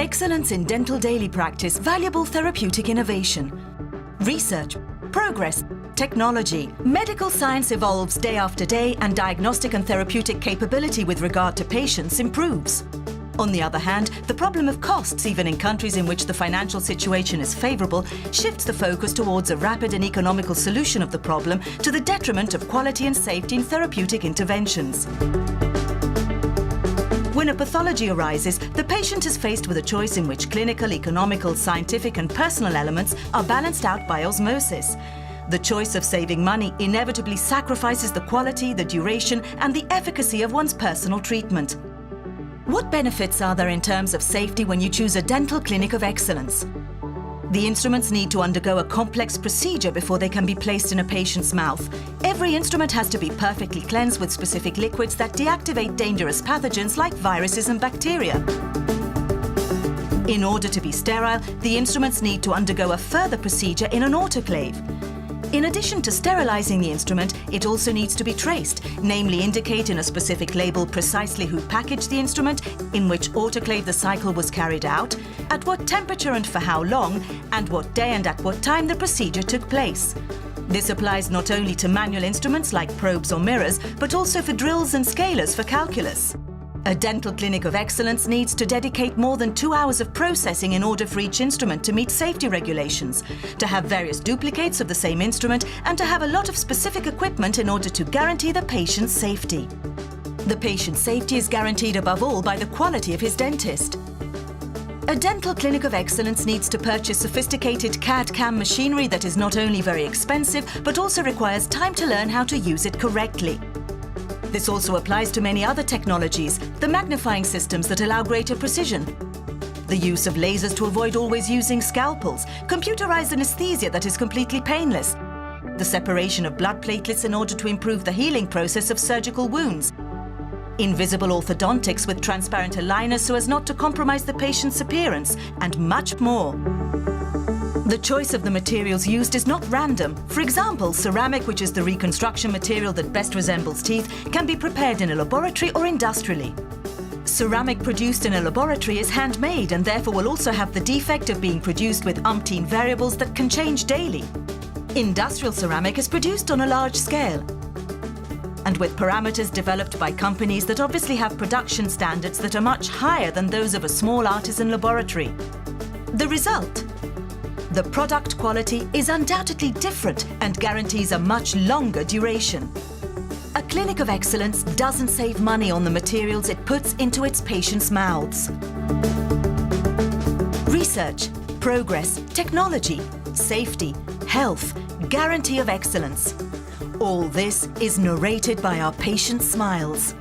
Excellence in dental daily practice, valuable therapeutic innovation. Research, progress, technology. Medical science evolves day after day and diagnostic and therapeutic capability with regard to patients improves. On the other hand, the problem of costs, even in countries in which the financial situation is favourable, shifts the focus towards a rapid and economical solution of the problem to the detriment of quality and safety in therapeutic interventions. When a pathology arises, the patient is faced with a choice in which clinical, economical, scientific and personal elements are balanced out by osmosis. The choice of saving money inevitably sacrifices the quality, the duration and the efficacy of one's personal treatment. What benefits are there in terms of safety when you choose a dental clinic of excellence? The instruments need to undergo a complex procedure before they can be placed in a patient's mouth. Every instrument has to be perfectly cleansed with specific liquids that deactivate dangerous pathogens like viruses and bacteria. In order to be sterile, the instruments need to undergo a further procedure in an autoclave. In addition to sterilizing the instrument, it also needs to be traced, namely indicate in a specific label precisely who packaged the instrument, in which autoclave the cycle was carried out, at what temperature and for how long, and what day and at what time the procedure took place. This applies not only to manual instruments like probes or mirrors, but also for drills and scalers for calculus. A dental clinic of excellence needs to dedicate more than 2 hours of processing in order for each instrument to meet safety regulations, to have various duplicates of the same instrument, and to have a lot of specific equipment in order to guarantee the patient's safety. The patient's safety is guaranteed above all by the quality of his dentist. A dental clinic of excellence needs to purchase sophisticated CAD/CAM machinery that is not only very expensive, but also requires time to learn how to use it correctly. This also applies to many other technologies, the magnifying systems that allow greater precision, the use of lasers to avoid always using scalpels, computerized anesthesia that is completely painless, the separation of blood platelets in order to improve the healing process of surgical wounds, invisible orthodontics with transparent aligners so as not to compromise the patient's appearance, and much more. The choice of the materials used is not random. For example, ceramic, which is the reconstruction material that best resembles teeth, can be prepared in a laboratory or industrially. Ceramic produced in a laboratory is handmade and therefore will also have the defect of being produced with umpteen variables that can change daily. Industrial ceramic is produced on a large scale and with parameters developed by companies that obviously have production standards that are much higher than those of a small artisan laboratory. The result? The product quality is undoubtedly different and guarantees a much longer duration. A clinic of excellence doesn't save money on the materials it puts into its patients' mouths. Research, progress, technology, safety, health, guarantee of excellence. All this is narrated by our patient smiles.